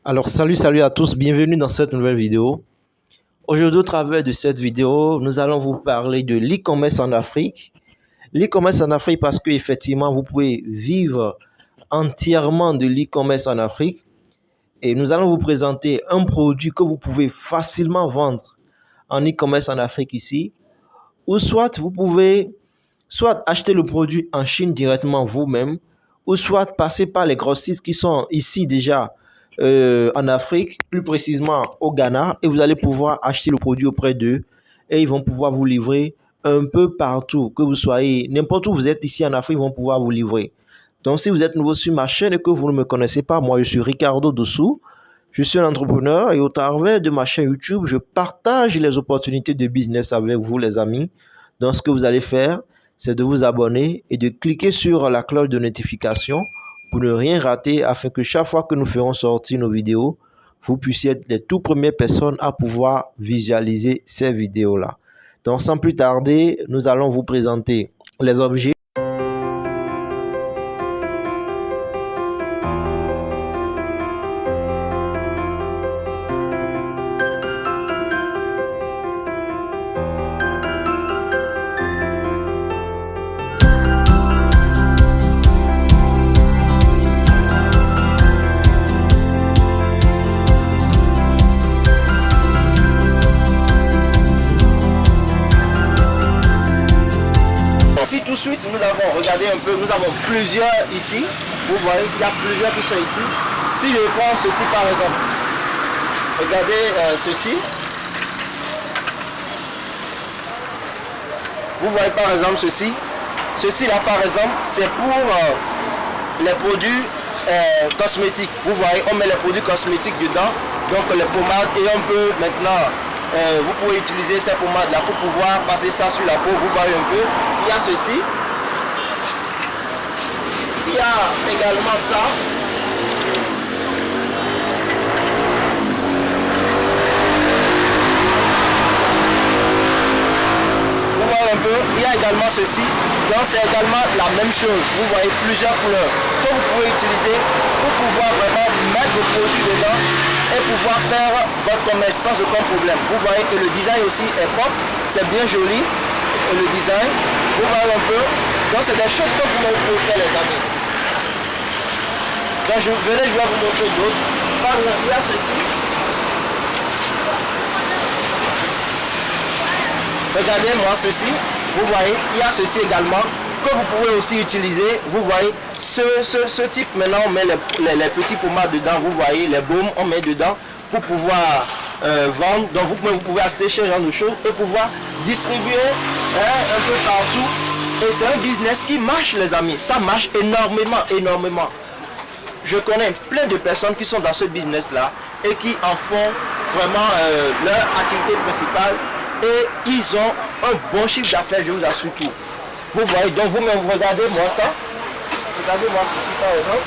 Alors salut à tous, bienvenue dans cette nouvelle vidéo. Aujourd'hui au travers de cette vidéo, nous allons vous parler de l'e-commerce en Afrique. L'e-commerce en Afrique parce que effectivement vous pouvez vivre entièrement de l'e-commerce en Afrique. Et nous allons vous présenter un produit que vous pouvez facilement vendre en e-commerce en Afrique ici. Ou soit vous pouvez acheter le produit en Chine directement vous-même, ou soit passer par les grossistes qui sont ici déjà en Afrique, plus précisément au Ghana, et vous allez pouvoir acheter le produit auprès d'eux et ils vont pouvoir vous livrer un peu partout, que vous soyez, n'importe où vous êtes ici en Afrique, ils vont pouvoir vous livrer. Donc si vous êtes nouveau sur ma chaîne et que vous ne me connaissez pas, moi je suis Ricardo Dossou, je suis un entrepreneur et au travers de ma chaîne YouTube, je partage les opportunités de business avec vous les amis. Donc ce que vous allez faire, c'est de vous abonner et de cliquer sur la cloche de notification pour ne rien rater afin que chaque fois que nous ferons sortir nos vidéos, vous puissiez être les toutes premières personnes à pouvoir visualiser ces vidéos-là. Donc sans plus tarder, nous allons vous présenter les objets. Ici tout de suite, nous avons regardé un peu, nous avons plusieurs ici. Vous voyez, il y a plusieurs qui sont ici. Si je prends ceci par exemple, regardez ceci. Vous voyez par exemple ceci. Ceci là par exemple, c'est pour les produits cosmétiques. Vous voyez, on met les produits cosmétiques dedans, donc les pommades, et on peut maintenant... vous pouvez utiliser ces pommades là pour pouvoir passer ça sur la peau. Vous voyez un peu, il y a ceci, il y a également ça, vous voyez un peu, il y a également ceci. Donc c'est également la même chose. Vous voyez plusieurs couleurs que vous pouvez utiliser pour pouvoir vraiment mettre vos produits dedans et pouvoir faire votre commerce sans aucun problème. Vous voyez que le design aussi est propre, c'est bien joli, et le design, vous voyez un peu. Donc c'est des choses que vous pouvez faire les amis. Donc je vais vous montrer d'autres. Par exemple, il y a ceci. Regardez-moi ceci, vous voyez, il y a ceci également que vous pouvez aussi utiliser. Vous voyez, ce type, maintenant on met les petits pommades dedans, vous voyez, les baumes on met dedans pour pouvoir vendre. Donc vous pouvez acheter ce genre de choses et pouvoir distribuer un peu partout. Et c'est un business qui marche les amis, ça marche énormément. Je connais plein de personnes qui sont dans ce business là et qui en font vraiment leur activité principale. Et ils ont un bon chiffre d'affaires, je vous assure tout. Vous voyez, donc vous-même, regardez-moi ça. Regardez-moi ceci par exemple.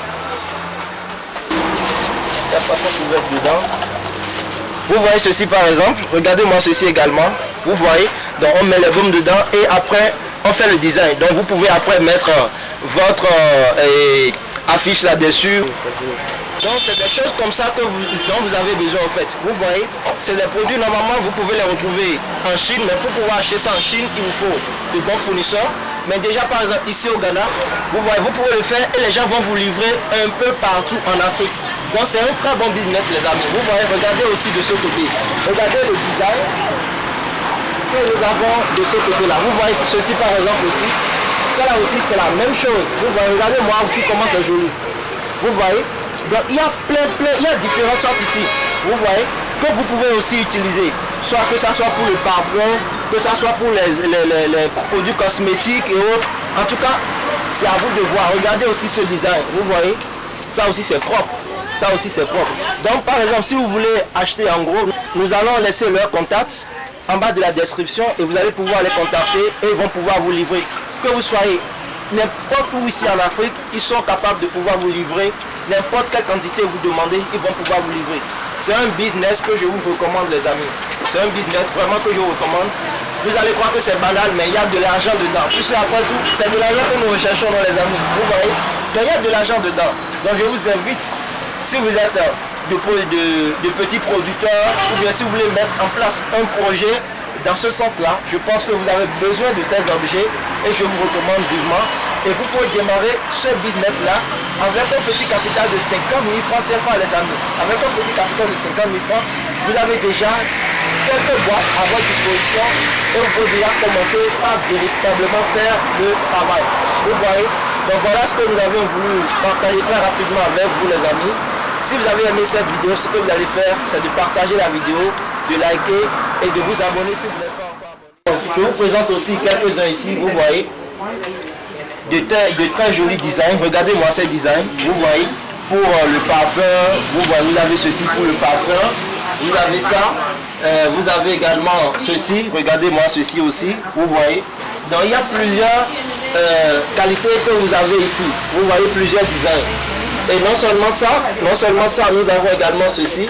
Il y a pas ça qui va être dedans. Vous voyez ceci par exemple. Regardez-moi ceci également. Vous voyez, donc on met les baumes dedans et après on fait le design. Donc vous pouvez après mettre votre affiche là-dessus. Donc c'est des choses comme ça dont vous avez besoin en fait. Vous voyez, c'est des produits, normalement vous pouvez les retrouver en Chine, mais pour pouvoir acheter ça en Chine, il vous faut de bons fournisseurs. Mais déjà par exemple ici au Ghana, vous voyez, vous pouvez le faire et les gens vont vous livrer un peu partout en Afrique. Donc c'est un très bon business les amis. Vous voyez, regardez aussi de ce côté. Regardez le design que nous avons de ce côté-là. Vous voyez ceci par exemple aussi. Ça là aussi c'est la même chose. Vous voyez, regardez-moi aussi comment c'est joli. Vous voyez. Donc il y a il y a différentes sortes ici, vous voyez, que vous pouvez aussi utiliser, soit que ça soit pour le parfum, que ça soit pour les produits cosmétiques et autres. En tout cas, c'est à vous de voir. Regardez aussi ce design, vous voyez, ça aussi c'est propre, ça aussi c'est propre. Donc par exemple, si vous voulez acheter en gros, nous allons laisser leur contact en bas de la description et vous allez pouvoir les contacter et ils vont pouvoir vous livrer. Que vous soyez n'importe où ici en Afrique, ils sont capables de pouvoir vous livrer. N'importe quelle quantité vous demandez, ils vont pouvoir vous livrer. C'est un business que je vous recommande les amis. C'est un business vraiment que je vous recommande. Vous allez croire que c'est banal, mais il y a de l'argent dedans. Tout ça après tout, c'est de l'argent que nous recherchons les amis. Vous voyez, donc il y a de l'argent dedans. Donc je vous invite, si vous êtes de petits producteurs, ou bien si vous voulez mettre en place un projet dans ce sens-là, je pense que vous avez besoin de ces objets et je vous recommande vivement. Et vous pouvez démarrer ce business-là avec un petit capital de 50 000 francs CFA, les amis. Avec un petit capital de 50 000 francs, vous avez déjà quelques boîtes à votre disposition et vous pouvez déjà commencer à véritablement faire le travail. Vous voyez? Donc voilà ce que nous avons voulu partager très rapidement avec vous, les amis. Si vous avez aimé cette vidéo, ce que vous allez faire, c'est de partager la vidéo, de liker et de vous abonner si vous n'êtes pas encore abonné. Je vous présente aussi quelques-uns ici, vous voyez, de très jolis designs. Regardez-moi ces designs, vous voyez, pour le parfum, vous voyez, vous avez ceci pour le parfum, vous avez ça, vous avez également ceci, regardez-moi ceci aussi, vous voyez. Donc il y a plusieurs qualités que vous avez ici, vous voyez plusieurs designs. Et non seulement ça, nous avons également ceci.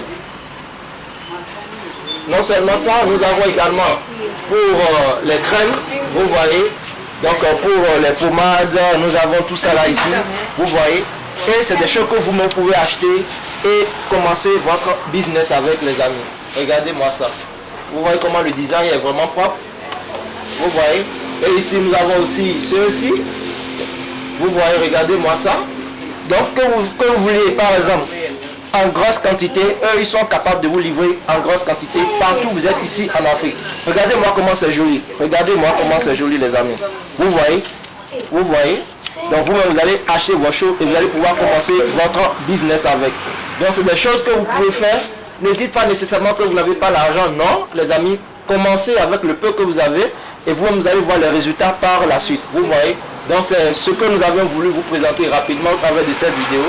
Non seulement ça, nous avons également pour les crèmes, vous voyez. Donc pour les pommades, nous avons tout ça là ici, vous voyez. Et c'est des choses que vous pouvez acheter et commencer votre business avec, les amis. Regardez-moi ça. Vous voyez comment le design est vraiment propre. Vous voyez. Et ici nous avons aussi ceux-ci. Vous voyez, regardez-moi ça. Donc que vous vouliez par exemple en grosse quantité, eux ils sont capables de vous livrer en grosse quantité partout où vous êtes ici en Afrique. Regardez-moi comment c'est joli. Regardez-moi comment c'est joli, les amis. Vous voyez? Vous voyez? Donc vous-même vous allez acheter vos choses et vous allez pouvoir commencer votre business avec. Donc c'est des choses que vous pouvez faire. Ne dites pas nécessairement que vous n'avez pas l'argent. Non, les amis, commencez avec le peu que vous avez et vous-même vous allez voir les résultats par la suite. Vous voyez? Donc c'est ce que nous avions voulu vous présenter rapidement au travers de cette vidéo.